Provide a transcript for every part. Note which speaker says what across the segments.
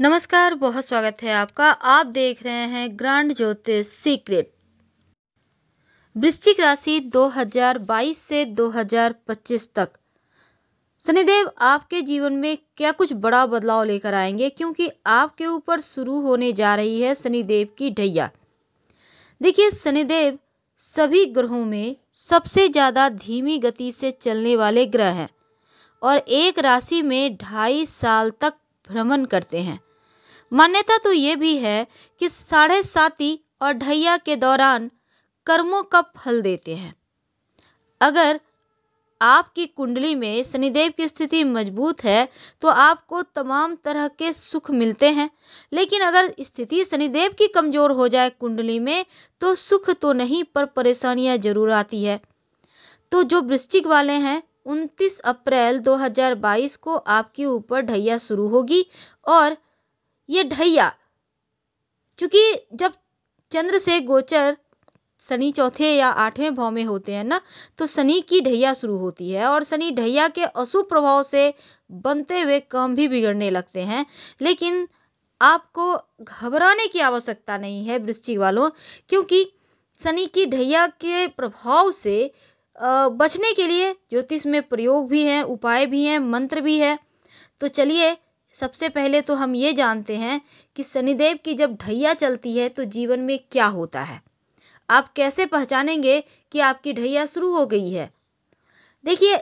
Speaker 1: नमस्कार, बहुत स्वागत है आपका। आप देख रहे हैं ग्रांड ज्योतिष सीक्रेट। वृश्चिक राशि 2022 से 2025 तक शनिदेव आपके जीवन में क्या कुछ बड़ा बदलाव लेकर आएंगे, क्योंकि आपके ऊपर शुरू होने जा रही है शनिदेव की ढैया। देखिए, शनिदेव सभी ग्रहों में सबसे ज़्यादा धीमी गति से चलने वाले ग्रह हैं और एक राशि में 2.5 साल तक भ्रमण करते हैं। मान्यता तो ये भी है कि 7.5 और ढैया के दौरान कर्मों का फल देते हैं। अगर आपकी कुंडली में शनिदेव की स्थिति मजबूत है तो आपको तमाम तरह के सुख मिलते हैं, लेकिन अगर स्थिति शनिदेव की कमजोर हो जाए कुंडली में तो सुख तो नहीं पर परेशानियां जरूर आती है। तो जो वृश्चिक वाले हैं, 29 अप्रैल 2022 को आपके ऊपर ढैया शुरू होगी। और ये ढैया, चूंकि जब चंद्र से गोचर शनि चौथे या 8वें भाव में होते हैं ना, तो शनि की ढैया शुरू होती है और शनि ढैया के अशुभ प्रभाव से बनते हुए काम भी बिगड़ने लगते हैं। लेकिन आपको घबराने की आवश्यकता नहीं है वृश्चिक वालों, क्योंकि शनि की ढैया के प्रभाव से बचने के लिए ज्योतिष में प्रयोग भी हैं, उपाय भी हैं, मंत्र भी है। तो चलिए, सबसे पहले तो हम ये जानते हैं कि शनिदेव की जब ढैया चलती है तो जीवन में क्या होता है। आप कैसे पहचानेंगे कि आपकी ढैया शुरू हो गई है? देखिए,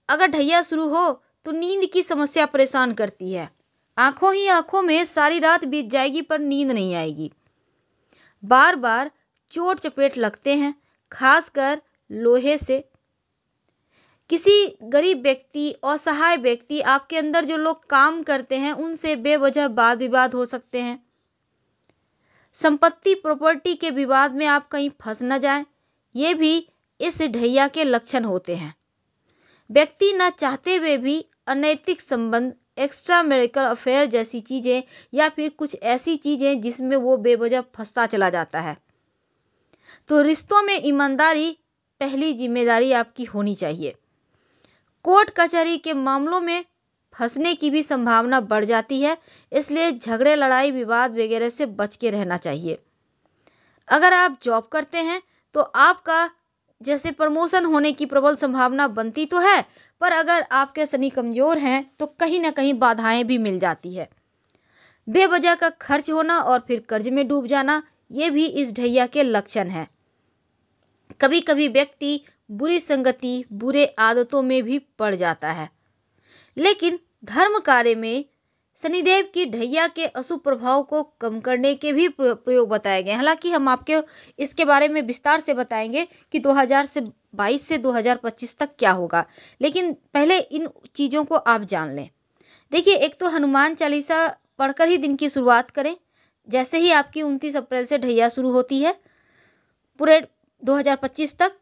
Speaker 1: अगर ढैया शुरू हो तो नींद की समस्या परेशान करती है। आंखों ही आंखों में सारी रात बीत जाएगी पर नींद नहीं आएगी। बार बार चोट चपेट लगते हैं, खासकर लोहे से। किसी गरीब व्यक्ति, असहाय व्यक्ति, आपके अंदर जो लोग काम करते हैं उनसे बेवजह वाद विवाद हो सकते हैं। संपत्ति प्रॉपर्टी के विवाद में आप कहीं फंस न जाएं, ये भी इस ढैया के लक्षण होते हैं। व्यक्ति न चाहते हुए भी अनैतिक संबंध, एक्स्ट्रा मैरिटल अफेयर जैसी चीज़ें या फिर कुछ ऐसी चीज़ें जिसमें वो बेवजह फंसता चला जाता है। तो रिश्तों में ईमानदारी पहली जिम्मेदारी आपकी होनी चाहिए। कोर्ट कचहरी के मामलों में फंसने की भी संभावना बढ़ जाती है, इसलिए झगड़े, लड़ाई, विवाद वगैरह से बच के रहना चाहिए। अगर आप जॉब करते हैं तो आपका जैसे प्रमोशन होने की प्रबल संभावना बनती तो है, पर अगर आपके शनि कमजोर हैं तो कहीं ना कहीं बाधाएं भी मिल जाती है। बेवजह का खर्च होना और फिर कर्ज में डूब जाना, ये भी इस ढैया के लक्षण हैं। कभी कभी व्यक्ति बुरी संगति, बुरे आदतों में भी पड़ जाता है। लेकिन धर्म कार्य में शनिदेव की ढैया के अशुभ प्रभाव को कम करने के भी प्रयोग बताए गए। हालांकि हम आपके इसके बारे में विस्तार से बताएंगे कि 2022 से 2025 तक क्या होगा, लेकिन पहले इन चीज़ों को आप जान लें। देखिए, एक तो हनुमान चालीसा पढ़कर ही दिन की शुरुआत करें, जैसे ही आपकी 29 अप्रैल से ढैया शुरू होती है पूरे 2025 तक।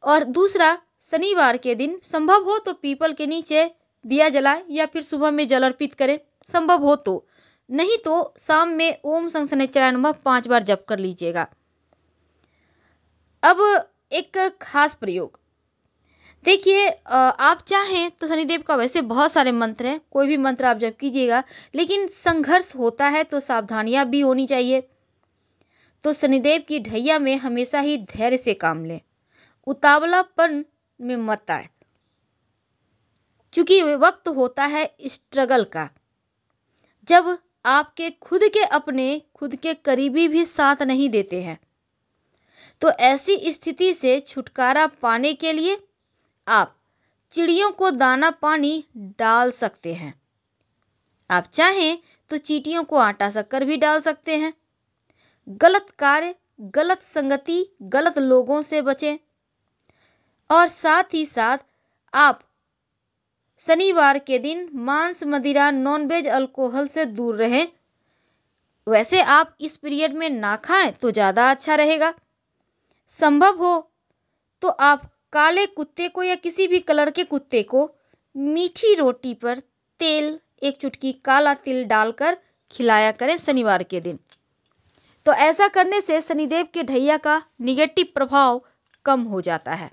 Speaker 1: और दूसरा, शनिवार के दिन संभव हो तो पीपल के नीचे दिया जलाएं या फिर सुबह में जल अर्पित करें, संभव हो तो। नहीं तो शाम में ओम शनिश्चराय नमः 5 बार जप कर लीजिएगा। अब एक खास प्रयोग देखिए, आप चाहें तो शनिदेव का वैसे बहुत सारे मंत्र हैं, कोई भी मंत्र आप जप कीजिएगा, लेकिन संघर्ष होता है तो सावधानियां भी होनी चाहिए। तो शनिदेव की ढैया में हमेशा ही धैर्य से काम लें, उतावलापन में मत आए, क्योंकि वक्त होता है स्ट्रगल का, जब आपके खुद के करीबी भी साथ नहीं देते हैं। तो ऐसी स्थिति से छुटकारा पाने के लिए आप चिड़ियों को दाना पानी डाल सकते हैं। आप चाहें तो चींटियों को आटा शक्कर भी डाल सकते हैं। गलत कार्य, गलत संगति, गलत लोगों से बचें। और साथ ही साथ आप शनिवार के दिन मांस, मदिरा, नॉनवेज, अल्कोहल से दूर रहें। वैसे आप इस पीरियड में ना खाएं तो ज़्यादा अच्छा रहेगा। संभव हो तो आप काले कुत्ते को या किसी भी कलर के कुत्ते को मीठी रोटी पर तेल, 1 चुटकी काला तिल डालकर खिलाया करें शनिवार के दिन। तो ऐसा करने से शनिदेव के ढैया का निगेटिव प्रभाव कम हो जाता है।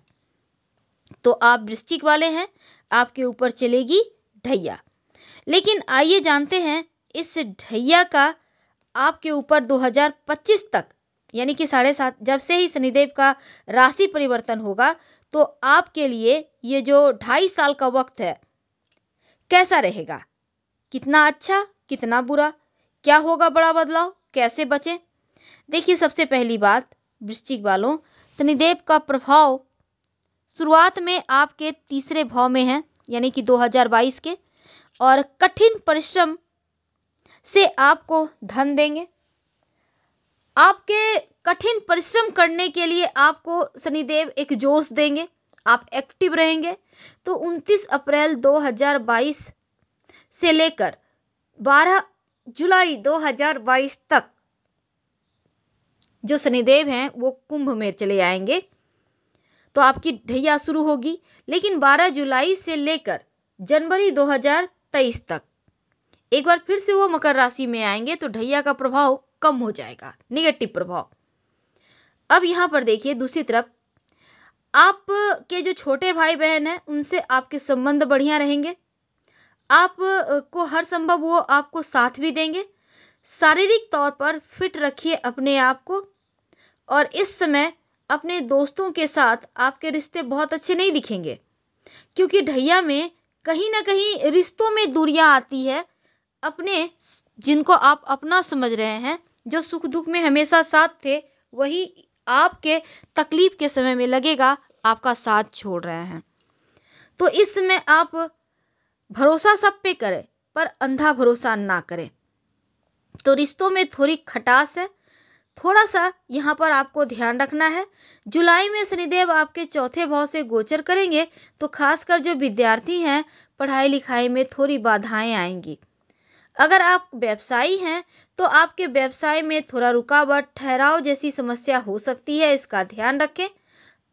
Speaker 1: तो आप वृश्चिक वाले हैं, आपके ऊपर चलेगी ढैया। लेकिन आइए जानते हैं इस ढैया का आपके ऊपर 2025 तक, यानी कि 7.5, जब से ही शनिदेव का राशि परिवर्तन होगा, तो आपके लिए ये जो 2.5 साल का वक्त है कैसा रहेगा, कितना अच्छा कितना बुरा, क्या होगा बड़ा बदलाव, कैसे बचें। देखिए, सबसे पहली बात, वृश्चिक वालों, शनिदेव का प्रभाव शुरुआत में आपके तीसरे भाव में है, यानी कि 2022 के, और कठिन परिश्रम से आपको धन देंगे। आपके कठिन परिश्रम करने के लिए आपको शनिदेव एक जोश देंगे, आप एक्टिव रहेंगे। तो 29 अप्रैल 2022 से लेकर 12 जुलाई 2022 तक जो शनिदेव हैं वो कुंभ में चले आएंगे, तो आपकी ढैया शुरू होगी। लेकिन 12 जुलाई से लेकर जनवरी 2023 तक एक बार फिर से वो मकर राशि में आएंगे, तो ढैया का प्रभाव कम हो जाएगा, निगेटिव प्रभाव। अब यहाँ पर देखिए, दूसरी तरफ आप के जो छोटे भाई बहन हैं उनसे आपके संबंध बढ़िया रहेंगे। आप को हर संभव वो आपको साथ भी देंगे। शारीरिक तौर पर फिट रखिए अपने आप को। और इस समय अपने दोस्तों के साथ आपके रिश्ते बहुत अच्छे नहीं दिखेंगे, क्योंकि ढैया में कहीं ना कहीं रिश्तों में दूरियां आती है। अपने जिनको आप अपना समझ रहे हैं, जो सुख दुख में हमेशा साथ थे, वही आपके तकलीफ के समय में लगेगा आपका साथ छोड़ रहे हैं। तो इस समय आप भरोसा सब पे करें, पर अंधा भरोसा ना करें। तो रिश्तों में थोड़ी खटास है, थोड़ा सा यहाँ पर आपको ध्यान रखना है। जुलाई में शनिदेव आपके चौथे भाव से गोचर करेंगे, तो खासकर जो विद्यार्थी हैं, पढ़ाई लिखाई में थोड़ी बाधाएं आएंगी। अगर आप व्यवसायी हैं तो आपके व्यवसाय में थोड़ा रुकावट, ठहराव जैसी समस्या हो सकती है, इसका ध्यान रखें।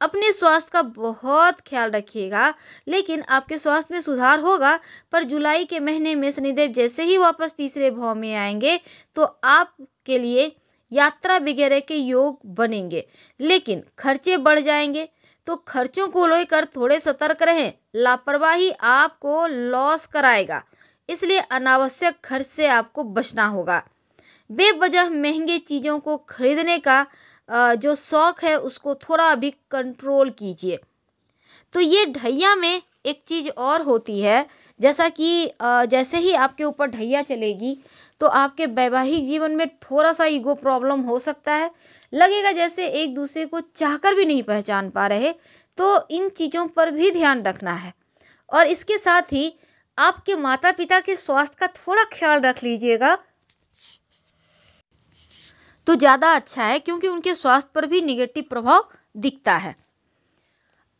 Speaker 1: अपने स्वास्थ्य का बहुत ख्याल रखिएगा, लेकिन आपके स्वास्थ्य में सुधार होगा। पर जुलाई के महीने में शनिदेव जैसे ही वापस तीसरे भाव में आएंगे, तो आपके लिए यात्रा वगैरह के योग बनेंगे, लेकिन खर्चे बढ़ जाएंगे। तो खर्चों को लेकर थोड़े सतर्क रहें, लापरवाही आपको लॉस कराएगा, इसलिए अनावश्यक खर्च से आपको बचना होगा। बेवजह महंगे चीज़ों को खरीदने का जो शौक है उसको थोड़ा अभी कंट्रोल कीजिए। तो ये ढैया में एक चीज़ और होती है, जैसा कि जैसे ही आपके ऊपर ढैया चलेगी, तो आपके वैवाहिक जीवन में थोड़ा सा ईगो प्रॉब्लम हो सकता है। लगेगा जैसे एक दूसरे को चाहकर भी नहीं पहचान पा रहे। तो इन चीज़ों पर भी ध्यान रखना है। और इसके साथ ही आपके माता पिता के स्वास्थ्य का थोड़ा ख्याल रख लीजिएगा, तो ज़्यादा अच्छा है, क्योंकि उनके स्वास्थ्य पर भी निगेटिव प्रभाव दिखता है।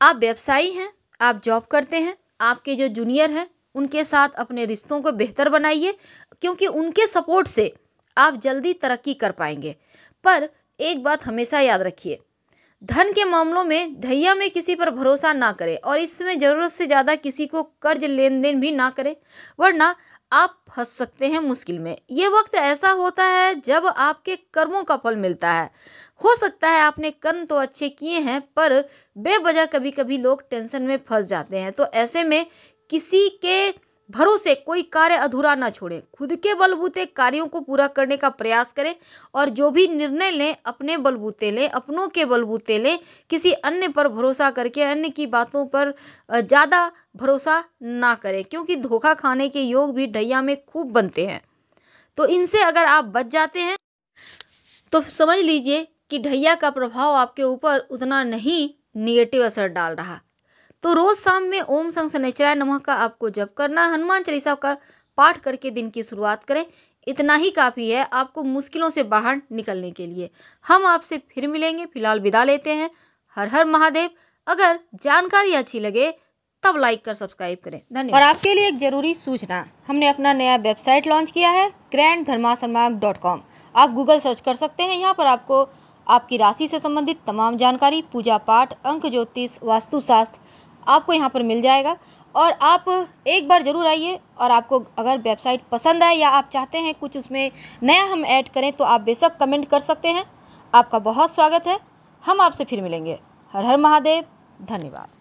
Speaker 1: आप व्यवसायी हैं, आप जॉब करते हैं, आपके जो जूनियर हैं उनके साथ अपने रिश्तों को बेहतर बनाइए, क्योंकि उनके सपोर्ट से आप जल्दी तरक्की कर पाएंगे। पर एक बात हमेशा याद रखिए, धन के मामलों में ढैया में किसी पर भरोसा ना करें, और इसमें ज़रूरत से ज़्यादा किसी को कर्ज लेन देन भी ना करें, वरना आप फंस सकते हैं मुश्किल में। ये वक्त ऐसा होता है जब आपके कर्मों का फल मिलता है। हो सकता है आपने कर्म तो अच्छे किए हैं, पर बेवजह कभी कभी लोग टेंशन में फंस जाते हैं। तो ऐसे में किसी के भरोसे कोई कार्य अधूरा ना छोड़ें, खुद के बलबूते कार्यों को पूरा करने का प्रयास करें, और जो भी निर्णय लें अपने बलबूते लें, अपनों के बलबूते लें। किसी अन्य पर भरोसा करके अन्य की बातों पर ज़्यादा भरोसा ना करें, क्योंकि धोखा खाने के योग भी ढैया में खूब बनते हैं। तो इनसे अगर आप बच जाते हैं तो समझ लीजिए कि ढैया का प्रभाव आपके ऊपर उतना नहीं निगेटिव असर डाल रहा। तो रोज शाम में ओम संग शनैश्चराय नमः का आपको जप करना, हनुमान चालीसा का पाठ करके दिन की शुरुआत करें। इतना ही काफ़ी है आपको मुश्किलों से बाहर निकलने के लिए। हम आपसे फिर मिलेंगे, फिलहाल विदा लेते हैं। हर हर महादेव। अगर जानकारी अच्छी लगे तब लाइक कर सब्सक्राइब करें। धन्यवाद। और आपके लिए एक ज़रूरी सूचना, हमने अपना नया वेबसाइट लॉन्च किया है granddharmasarmag.com। आप गूगल सर्च कर सकते हैं। यहाँ पर आपको आपकी राशि से संबंधित तमाम जानकारी, पूजा पाठ, अंक ज्योतिष, वास्तुशास्त्र आपको यहाँ पर मिल जाएगा। और आप एक बार ज़रूर आइए, और आपको अगर वेबसाइट पसंद आए या आप चाहते हैं कुछ उसमें नया हम ऐड करें, तो आप बेशक कमेंट कर सकते हैं। आपका बहुत स्वागत है। हम आपसे फिर मिलेंगे। हर हर महादेव। धन्यवाद।